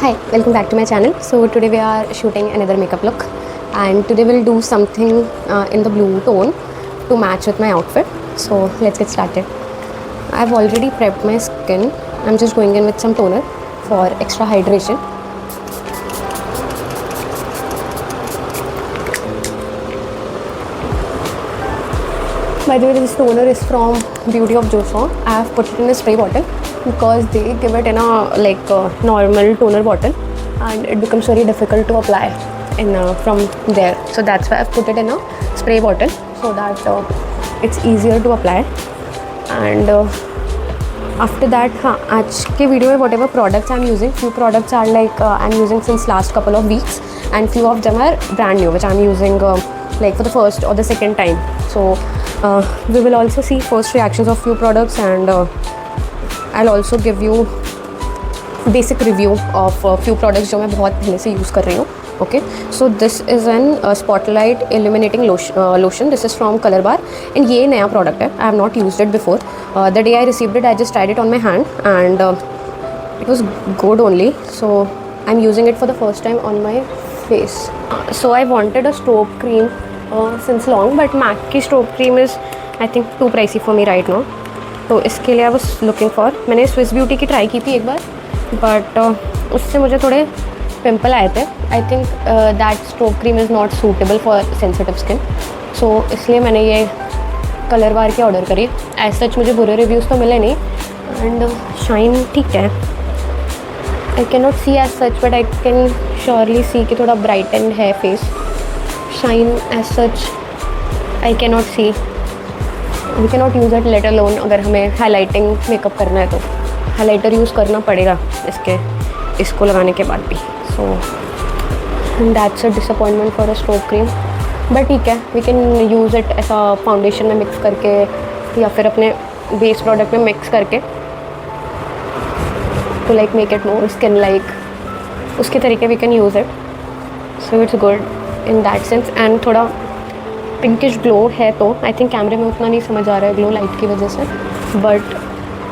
Hi, welcome back to my channel. So today we are shooting another makeup look, and today we'll do something in the blue tone to match with my outfit. So let's get started. I've already prepped my skin. I'm just going in with some toner for extra hydration. By the way, this toner is from Beauty of Joseon. I have put it in a spray bottle because they give it in a normal toner bottle and it becomes very difficult to apply in from there. So that's why I've put it in a spray bottle so that it's easier to apply. And after that, आज के video में whatever products I'm using, few products are I'm using since last couple of weeks, and few of them are brand new, which I'm using for the first or the second time. So we will also see first reactions of few products, and I'll also give you basic review of few products जो मैं बहुत पहले से use कर रही हूँ. Okay, so this is an spotlight illuminating lotion. This is from Color Bar, and ये नया product है. I have not used it before. The day I received it, I just tried it on my hand, and it was good only. So I'm using it for the first time on my face. So I wanted a strobe cream since long, but MAC की strobe cream is I think too pricey for me right now. तो इसके लिए I was looking for, मैंने Swiss Beauty की try की थी एक बार, but उससे मुझे थोड़े पिंपल आए थे. I think that strobe cream is not suitable for sensitive skin. So इसलिए मैंने ये कलर बार की ऑर्डर करी. एज सच मुझे बुरे रिव्यूज़ तो मिले नहीं, एंड शाइन ठीक है. I can not see as such, but I can surely see कि थोड़ा ब्राइटन है face. Shine as such I can not see. We can not use it let alone. अगर हमें हाईलाइटिंग मेकअप करना है तो हाईलाइटर यूज़ करना पड़ेगा इसको लगाने के बाद भी. So that's a disappointment for a strobe cream, but ठीक है, वी कैन यूज़ इट ऐसा फाउंडेशन में मिक्स करके या फिर अपने बेस प्रोडक्ट में मिक्स करके to make it more skin उसके तरीके we can use it. So it's good in that sense. And थोड़ा पिंकिश ग्लो है, तो आई थिंक कैमरे में उतना नहीं समझ आ रहा है ग्लो लाइट की वजह से, but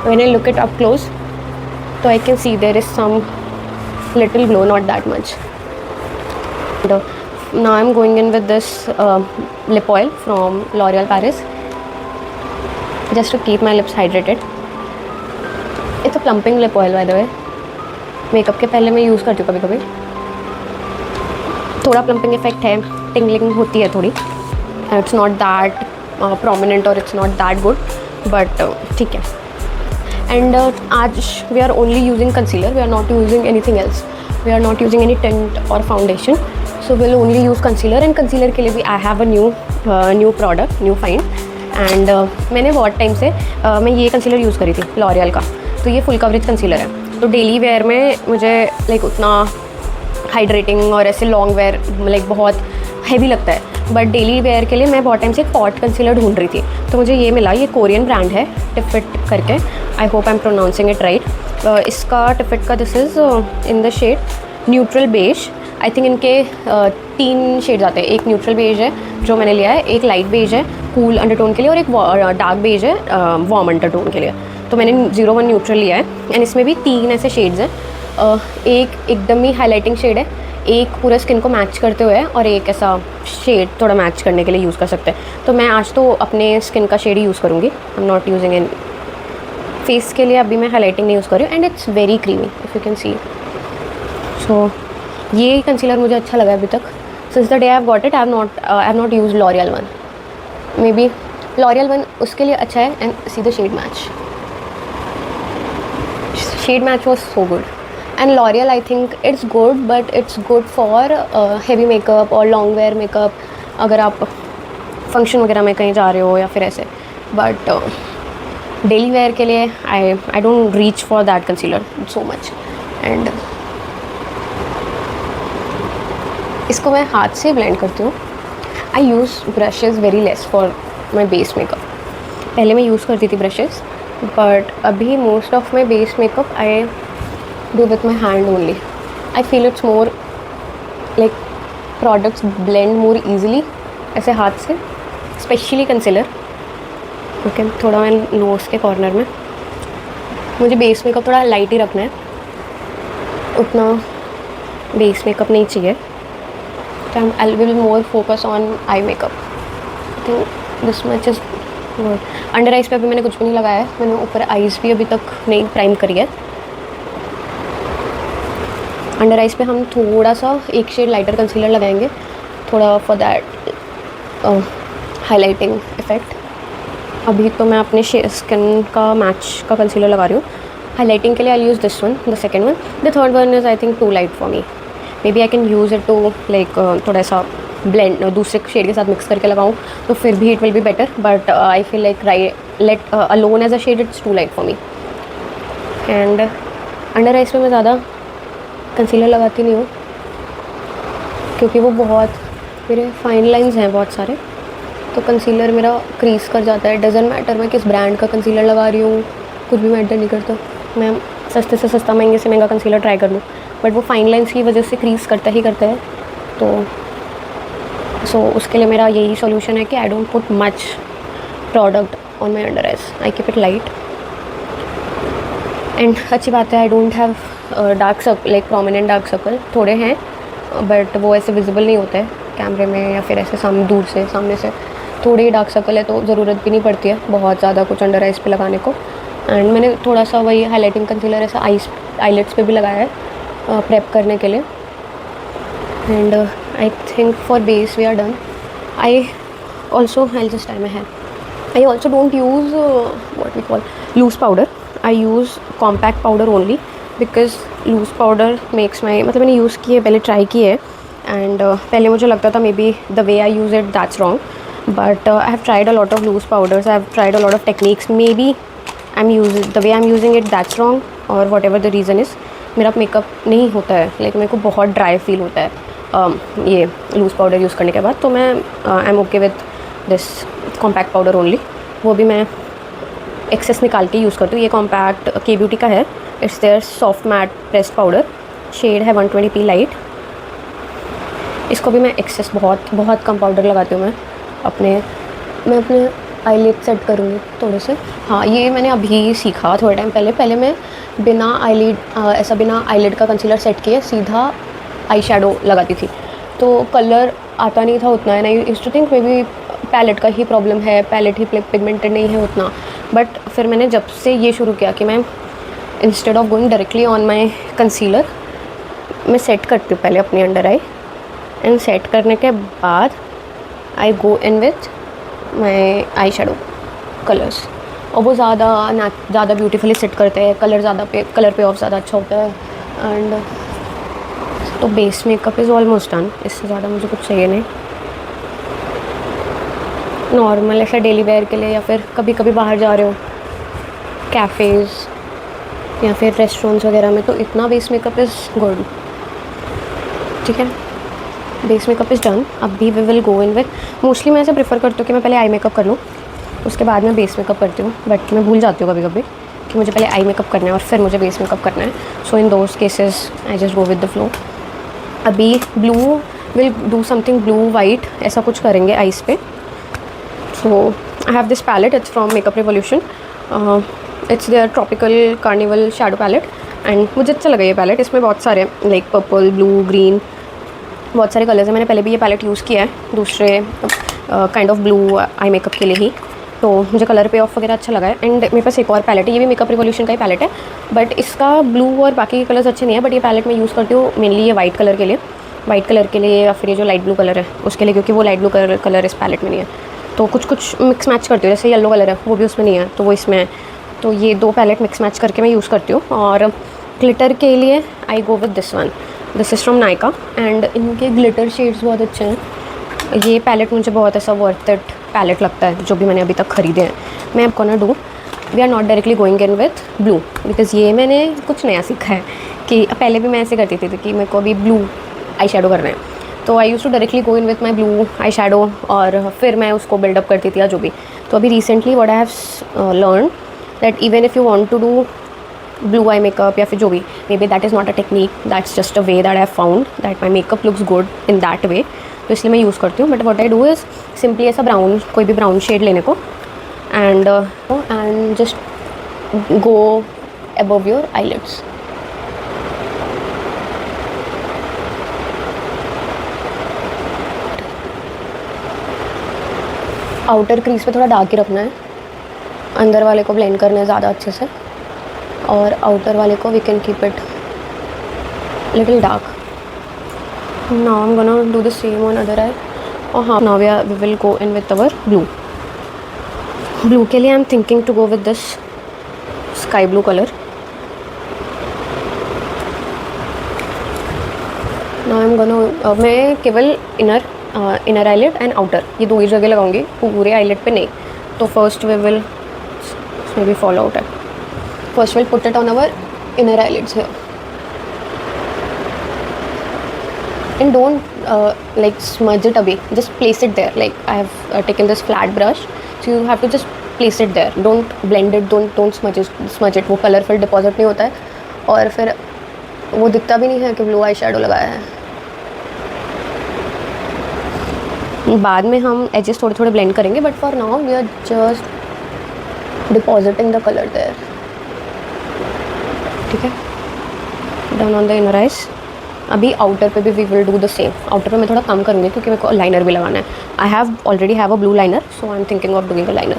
when I look it up close, so I can see there is some little glow, not that much. And, now I'm going in with this lip oil from L'Oreal Paris, just to keep my lips hydrated. It's a plumping lip oil, by the way. Makeup के पहले मैं use करती हूँ कभी कभी. थोड़ा plumping effect है, tingling होती है थोड़ी. It's not that prominent or it's not that good, but ठीक है. And आज we are only using concealer. We are not using anything else. We are not using any tint or foundation. So we'll only use concealer. And concealer के लिए भी I have a new product, new find. And मैंने बहुत time से मैं ये concealer use करी थी L'Oreal का. तो ये फुल कवरेज कंसीलर है. तो डेली वेयर में मुझे उतना हाइड्रेटिंग और ऐसे लॉन्ग वेयर बहुत हैवी लगता है. बट डेली वेयर के लिए मैं बहुत टाइम से एक पॉट कंसीलर ढूंढ रही थी, तो मुझे ये मिला. ये कोरियन ब्रांड है, टिफिट करके. I hope I am pronouncing it right. इसका टिफिट का this is in the shade neutral beige. I think इनके 3 शेड्स आते हैं. एक न्यूट्रल बेज है जो मैंने लिया है, एक लाइट बेज है कूल अंडरटोन के लिए, और एक डार्क बेज है वार्म अंडरटोन के लिए. तो मैंने 01 न्यूट्रल लिया है. एंड इसमें भी 3 ऐसे शेड्स हैं. एक एकदम ही हाईलाइटिंग शेड है, एक पूरा स्किन को मैच करते हुए है, और एक ऐसा शेड थोड़ा मैच करने के लिए यूज़ कर सकते हैं. तो मैं आज तो अपने स्किन का शेड ही यूज़ करूँगी. I am not using an face के लिए अभी मैं हाईलाइटिंग नहीं यूज़ कर रही हूँ. And it's very creamy if you can see. So ये कंसीलर मुझे अच्छा लगा अभी तक. Since the day I have got it, I have not use L'Oreal one. Maybe L'Oreal one उसके लिए अच्छा है. And see the shade match was so good. And L'Oreal, I think it's good, but it's good for heavy makeup और long wear makeup, अगर आप function वगैरह में कहीं जा रहे हो या फिर ऐसे. बट डेली वेयर के लिए I don't reach for that concealer so much. And इसको मैं हाथ से ब्लेंड करती हूँ. I use brushes very less for my base makeup. पहले मैं यूज़ करती थी brushes, but अभी most of my base makeup I do with my hand only. I feel it's more products blend more easily ऐसे हाथ से, especially concealer. Okay, थोड़ा मैं नोज़ के कॉर्नर में, मुझे बेस मेकअप थोड़ा लाइट ही रखना है, उतना बेस मेकअप नहीं चाहिए, तो I will more focus on eye makeup. I think this much is good. Under eyes पे अभी मैंने कुछ भी नहीं लगाया है, मैंने ऊपर आइज़ भी अभी तक नहीं प्राइम करी है। अंडर आइज़ पे हम थोड़ा सा एक शेड लाइटर कंसीलर लगाएंगे, थोड़ा फॉर दैट हाईलाइटिंग इफ़ेक्ट। अभी तो मैं अपने स्किन का मैच का कंसीलर लगा रही हूँ। हाईलाइटिंग के लिए I use this one, the second one. The third one is I think too light for me. Maybe I can use it to like थोड़ा सा ब्लेंड दूसरे शेड के साथ मिक्स करके लगाऊँ तो फिर भी it will be better, but I feel like let alone as a shade it's too light for me. And under eyes पे मैं ज़्यादा कंसीलर लगाती नहीं हूँ क्योंकि वो बहुत मेरे फाइन लाइंस हैं बहुत सारे, तो कंसीलर मेरा क्रीज कर जाता है। डजेंट मैटर मैं किस ब्रांड का कंसीलर लगा रही हूँ, कुछ भी मैटर नहीं करता। मैं सस्ते से सस्ता महंगे से महंगा कंसीलर ट्राई कर लूँ, बट वो फाइन लाइंस की वजह से क्रीज करता ही करता है। तो सो उसके लिए मेरा यही सॉल्यूशन है कि I don't put much product on my under eyes, I keep it light. And अच्छी बात है, I don't have dark circle, like prominent dark circle थोड़े हैं, बट वो ऐसे विजिबल नहीं होते हैं कैमरे में या फिर ऐसे दूर से सामने से। थोड़े ही डार्क सर्कल है तो ज़रूरत भी नहीं पड़ती है बहुत ज़्यादा कुछ अंडर आइज़ पे लगाने को। एंड मैंने थोड़ा सा वही हाईलाइटिंग कंसीलर ऐसा आईलेट्स पे भी लगाया है प्रेप करने के लिए। And I think for base we are done. I also just time है, I also don't use what we call loose powder. I use compact powder only because loose powder makes my, मतलब मैंने use किए, पहले try किए and पहले मुझे लगता था may be the way I use it that's wrong, but I have tried a lot of loose powders, I have tried a lot of techniques, maybe the way I'm using it that's wrong or whatever the reason is, मेरा makeup नहीं होता है, like मेरे को बहुत dry feel होता है ये लूज़ पाउडर यूज़ करने के बाद। तो मैं I am okay with this compact powder only, वो भी मैं एक्सेस निकाल के यूज़ करती हूँ। ये कॉम्पैक्ट के ब्यूटी का है, it's their soft matte pressed powder, shade है 120p लाइट। इसको भी मैं एक्सेस बहुत कम पाउडर लगाती हूँ। मैं अपने आईलिड सेट करूँगी थोड़े से। हाँ, ये मैंने अभी सीखा थोड़े टाइम पहले मैं बिना आईलिड का कंसीलर सेट किए सीधा आई शेडो लगाती थी, तो कलर आता नहीं था उतना, and I used to think maybe palette का ही प्रॉब्लम है, पैलेट ही पिगमेंटेड नहीं है उतना। बट फिर मैंने जब से ये शुरू किया कि मैं instead of going directly on my concealer, मैं सेट करती हूँ पहले अपनी अंडर आई, एंड सेट करने के बाद I go in with my eye shadow colours, और वो ज़्यादा ब्यूटीफुली सेट करते हैं, कलर पे ऑफ ज़्यादा अच्छा होता है। एंड तो base makeup is almost done, इससे ज़्यादा मुझे कुछ चाहिए नहीं। नॉर्मल ऐसा डेली वेयर के लिए या फिर कभी कभी बाहर जा रहे हो कैफ़ेज़ या फिर रेस्टोरेंट्स वगैरह में, तो इतना बेस मेकअप इज़ गुड। ठीक है, बेस मेकअप इज़ डन। अभी we will go in with, mostly मैं ऐसे प्रेफर करती हूँ कि मैं पहले आई मेकअप कर लूँ उसके बाद मैं बेस मेकअप करती हूँ, बट मैं भूल जाती हूँ कभी कभी कि मुझे पहले आई मेकअप करना है और फिर मुझे बेस मेकअप करना है। So in those cases I just go with the flow. अभी blue will do something blue white ऐसा कुछ करेंगे आइज़ पे। So I have this palette, it's from Makeup Revolution, it's their tropical carnival shadow palette, and मुझे अच्छा लगा ये palette. इसमें बहुत सारे लाइक पर्पल, ब्लू, ग्रीन, बहुत सारे कलर्स हैं। मैंने पहले भी ये पैलेट यूज़ किया है दूसरे kind of blue eye makeup के लिए ही, तो मुझे कलर पे ऑफ वगैरह अच्छा लगा है। एंड मेरे पास एक और पैलेट है, ये भी मेकअप रिवोल्यूशन का ही पैलेट है, बट इसका ब्लू और बाकी के कलर्स अच्छे नहीं है, बट ये पैलेट मैं यूज़ करती हूँ मेनली ये वाइट कलर के लिए या फिर ये जो लाइट ब्लू कलर है उसके लिए, क्योंकि वो लाइट ब्लू कलर इस पैलेट में नहीं है। तो कुछ मिक्स मैच करती हूँ, जैसे येलो कलर है वो भी उसमें नहीं है तो वो इसमें है, तो ये दो पैलेट मिक्स मैच करके मैं यूज़ करती हूँ। और ग्लिटर के लिए I go with this one, this is from Nykaa, and इनके ग्लिटर शेड्स बहुत अच्छे हैं। ये पैलेट मुझे बहुत ऐसा वर्थ इट पैलेट लगता है जो भी मैंने अभी तक ख़रीदे हैं। मैं आपको ना do, we are not directly going in with blue, because ये मैंने कुछ नया सीखा है कि पहले भी मैं ऐसे करती थी कि मेरे को अभी ब्लू आई शेडो करना है, तो I use to directly go in with my blue eye shadow और फिर मैं उसको बिल्डअप करती थी या जो भी। तो अभी recently what I have learn that even if you want to do blue eye makeup या फिर जो भी, maybe that is not a technique, that's just a way that I have found that my makeup looks good in that way, तो इसलिए मैं use करती हूँ। But what I do is simply ऐसा कोई भी ब्राउन शेड लेने को and just go above your eyelids. Outer crease पे थोड़ा डार्क ही रखना है, अंदर वाले को ब्लेंड करना है ज़्यादा अच्छे से, और आउटर वाले को we can keep it little dark. Now I am gonna do the same on other eye. और हाँ, now we will go in with our blue. Blue के लिए I am thinking to go with this sky blue colour. Now I am gonna, मैं केवल inner eyelid and outer ये दो ही जगह लगाऊंगी, पूरे आईलिड पे नहीं. तो first we will maybe follow out है. First will put it on our inner eyelids here. And don't like smudge it away, just place it there. Like I have taken this flat brush, so you have to just place it there. Don't blend it, don't smudge it. वो colourful deposit नहीं होता है और फिर वो दिखता भी नहीं है कि ब्लू आई शेडो लगाया है. बाद में हम एजेस थोड़े थोड़े ब्लेंड करेंगे, but for now we are just depositing the colour there. ठीक है, done on the inner eyes. अभी आउटर पे भी we will do the same. Outer पे मैं थोड़ा कम करूँगी क्योंकि मेरे को लाइनर भी लगाना है. I have already have a blue liner, so I am thinking of doing a liner.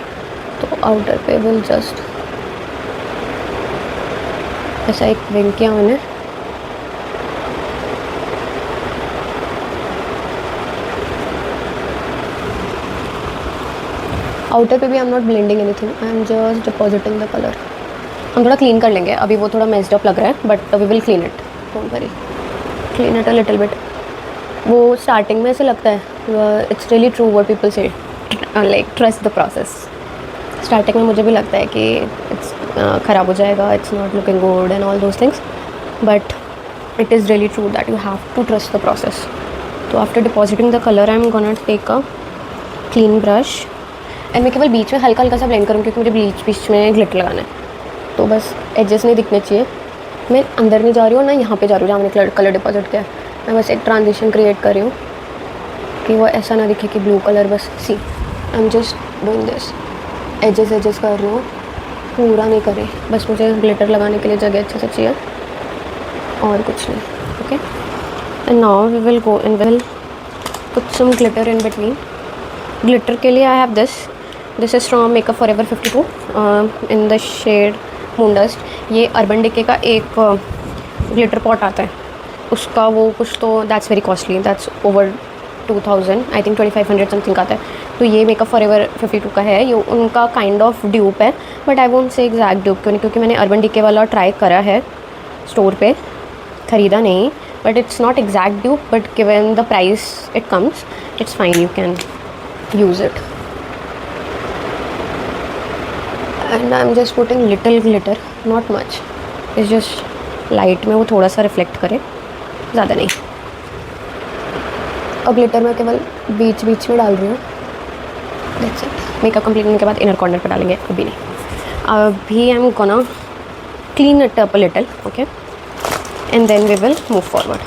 तो आउटर पे विल जस्ट ऐसा एक विंग किया मैंने. आउटर पे भी आई am not blending anything, I am just depositing the colour. हम थोड़ा क्लीन कर लेंगे, अभी वो थोड़ा मेस्ड अप लग रहा है, but we will clean it. Don't worry, clean it a little bit. वो स्टार्टिंग में ऐसे लगता है, it's really true what people say, like trust the process. Starting में मुझे भी लगता है कि इट्स ख़राब हो जाएगा, it's not looking good and all those things, but it is really true that you have to trust the process. तो after depositing the colour I am gonna take a clean brush and मैं केवल बीच में हल्का हल्का सा blend करूँ क्योंकि मुझे बीच में ग्लिटर लगाना है. तो बस एजेस नहीं दिखने चाहिए. मैं अंदर नहीं जा रही हूँ ना यहाँ पे जा रही हूँ जहाँ मैंने कलर डिपॉजिट किया. मैं बस एक ट्रांजिशन क्रिएट कर रही हूँ कि वो ऐसा ना दिखे कि ब्लू कलर. बस सी, I am just doing this. Edges कर रही हूँ, पूरा नहीं कर रही. बस मुझे ग्लिटर लगाने के लिए जगह अच्छे से चाहिए और कुछ नहीं. Okay, and now we will go in will put some glitter in between. Glitter के लिए I have this is from Makeup Forever 52 in the shade moondust. ये अर्बन डिके का एक ग्लिटर पॉट आता है, उसका वो कुछ तो that's very costly, that's over 2000, I think 2500 something आता है. तो ये मेकअप फॉरएवर 52 का है. ये उनका काइंड ऑफ ड्यूप है, but I won't say exact dupe क्यों नहीं, क्योंकि मैंने अर्बन डिके वाला ट्राई करा है स्टोर पे, ख़रीदा नहीं. But it's not exact dupe, but given the price it comes, it's fine, you can use it. And I am just putting little glitter, not much, it's just light में वो थोड़ा सा reflect करे, ज़्यादा नहीं. और ग्लिटर मैं केवल बीच में डाल रही हूँ. That's it. मेकअप कंप्लीट होने के बाद इनर कॉर्नर पर डालेंगे, अभी नहीं. अभी I am gonna clean it up a little. Okay, and then we will move forward.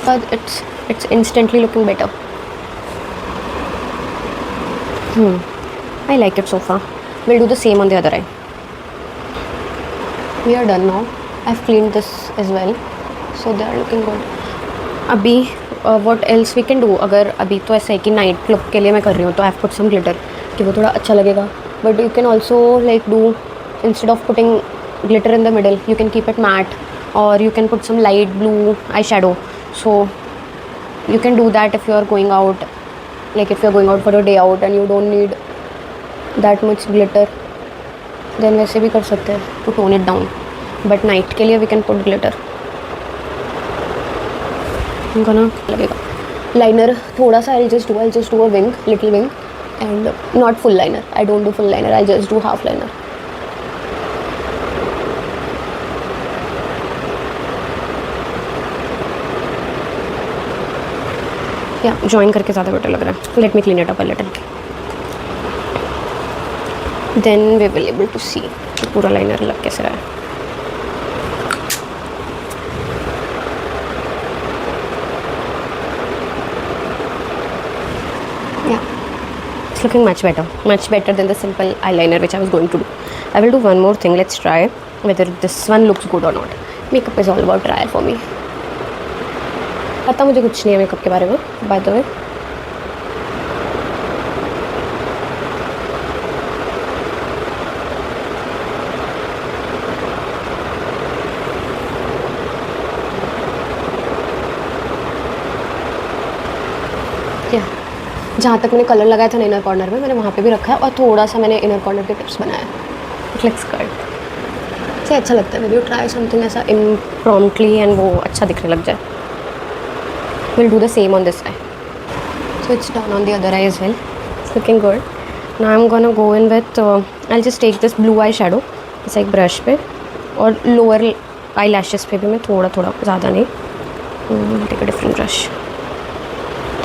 But it's instantly looking better. I like it so far. We'll do the same on the other eye. We are done now. I've cleaned this as well, so they are looking good. अभी what else we can do? अगर अभी तो ऐसा है कि night look के लिए मैं कर रही हूँ, तो I've put some glitter कि वो थोड़ा अच्छा लगेगा. But you can also like do, instead of putting glitter in the middle, you can keep it matte, or you can put some light blue eyeshadow. So you can do that if you are going out, like if you are going out for a day out and you don't need that much glitter, then वैसे भी कर सकते हैं to tone it down. But night के लिए we can put glitter. इनका ना लगेगा liner थोड़ा सा. I'll just do a wing, little wing, and not full liner. I don't do full liner. I'll just do half liner. Yeah, join करके ज़्यादा better लग रहा है. Let me clean it up a little. Then we will able to see कि पूरा liner लग कैसे रहा है. Yeah, it's looking much better than the simple eyeliner which I was going to do. I will do one more thing. Let's try whether this one looks good or not. Makeup is all about trial for me. पता मुझे कुछ नहीं है makeup के बारे में, by the way. या जहाँ तक मैंने कलर लगाया था ना इनर कॉर्नर में, मैंने वहाँ पे भी रखा है, और थोड़ा सा मैंने इनर कॉर्नर के टिप्स बनाया है। इट लुक्स गुड से अच्छा लगता है व्हेन यू ट्राई समथिंग ऐसा इम्प्रॉम्प्टली एंड वो अच्छा दिखने लग जाए। Will do the same on this I. So it's done on the other eye as well. It's looking good. Now I'm gonna go in with I'll just take this blue eyeshadow ऐसा एक brush पे, और lower eye lashes पे भी मैं थोड़ा थोड़ा, ज़्यादा नहीं, टेक अ डिफरेंट ब्रश,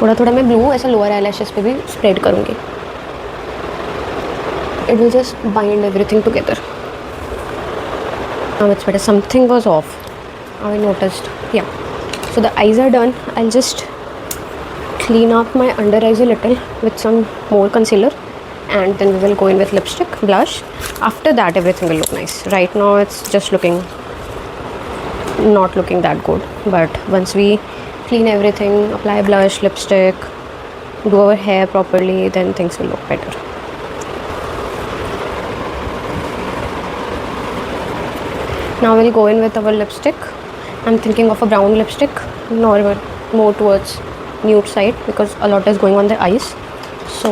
थोड़ा थोड़ा मैं ब्लू ऐसा लोअर आई लैशेस पे भी स्प्रेड करूँगी. It will just bind everything together. Now it's better. Something was off. I noticed. Yeah. So the eyes are done. I'll just clean up my under eyes a little with some more concealer, and then we will go in with lipstick, blush. After that everything will look nice. Right now it's just not looking that good, but once we clean everything, apply blush, lipstick, do our hair properly, then things will look better. Now we'll go in with our lipstick. I'm thinking of a brown lipstick, normal, more towards nude side, because a lot is going on the eyes, so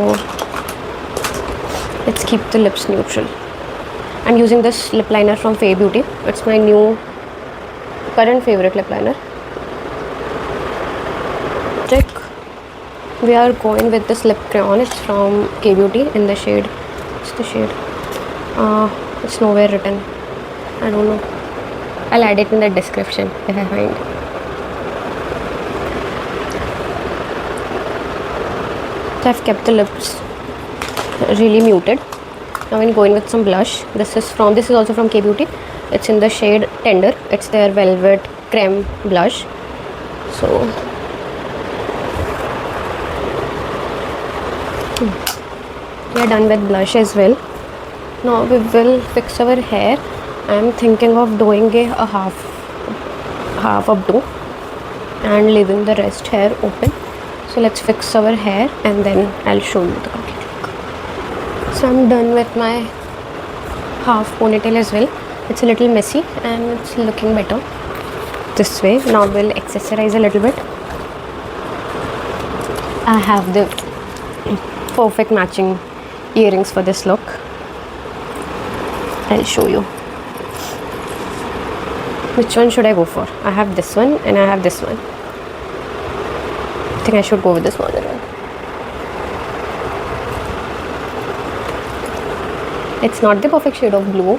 let's keep the lips neutral. I'm using this lip liner from Fay Beauty. It's my new current favorite lip liner. We are going with this lip crayon. It's from K Beauty in the shade, what's the shade, it's nowhere written, I don't know, I'll add it in the description if I find. So I've kept the lips really muted. Now I'm going with some blush. This is also from K Beauty. It's in the shade Tender. It's their Velvet Creme blush. So we are done with blush as well. Now we will fix our hair. I'm thinking of doing a half updo and leaving the rest hair open. So let's fix our hair and then I'll show you the complete look. So I'm done with my half ponytail as well. It's a little messy and it's looking better this way. Now we'll accessorize a little bit. I have the perfect matching earrings for this look. I'll show you. Which one should I go for? I have this one and I have this one. I think I should go with this smaller one. It's not the perfect shade of blue,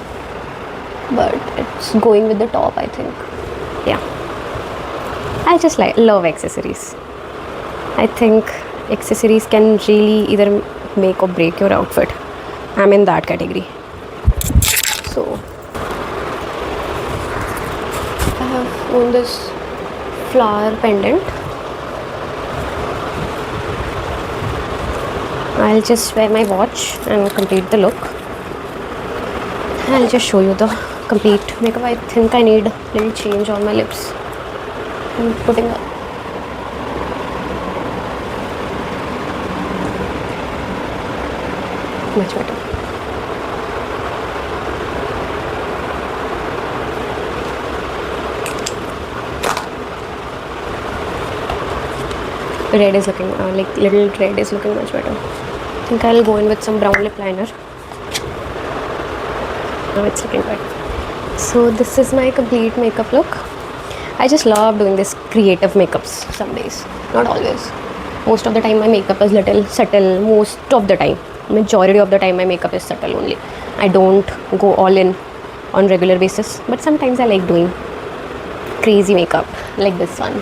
but it's going with the top, I think. Yeah. I just love accessories. I think accessories can really either make or break your outfit. I'm in that category. So I have on this flower pendant. I'll just wear my watch and complete the look. I'll just show you the complete makeup. I think I need a little change on my lips. I'm putting up. Much better. Red is looking like little red is looking much better. I think I'll go in with some brown lip liner. Now it's looking good. So this is my complete makeup look. I just love doing this creative makeups some days, not always. Most of the time my makeup is little subtle. Most of the time, majority of the time my makeup is subtle only. I don't go all in on regular basis, but sometimes I like doing crazy makeup like this one.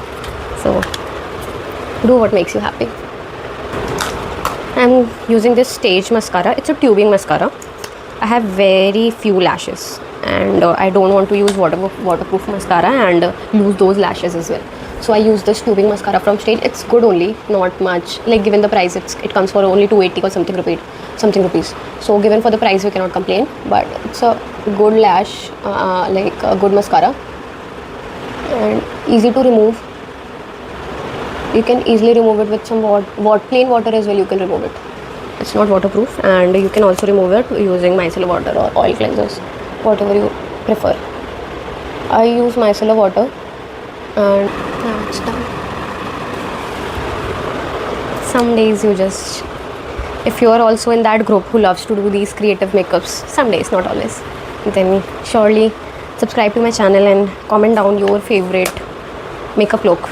So do what makes you happy. I'm using this Stage mascara. It's a tubing mascara. I have very few lashes and I don't want to use waterproof mascara and lose those lashes as well. So I use this tubing mascara from Stage. It's good only, not much. Like given the price, it comes for only 280 or something rupees. So given for the price, we cannot complain. But it's a good lash, like a good mascara, and easy to remove. You can easily remove it with some plain water as well. You can remove it. It's not waterproof, and you can also remove it using micellar water or oil cleansers, whatever you prefer. I use micellar water, and now it's done. some days you just, if you are also in that group who loves to do these creative makeups, some days, not always, then surely subscribe to my channel and comment down your favorite makeup look.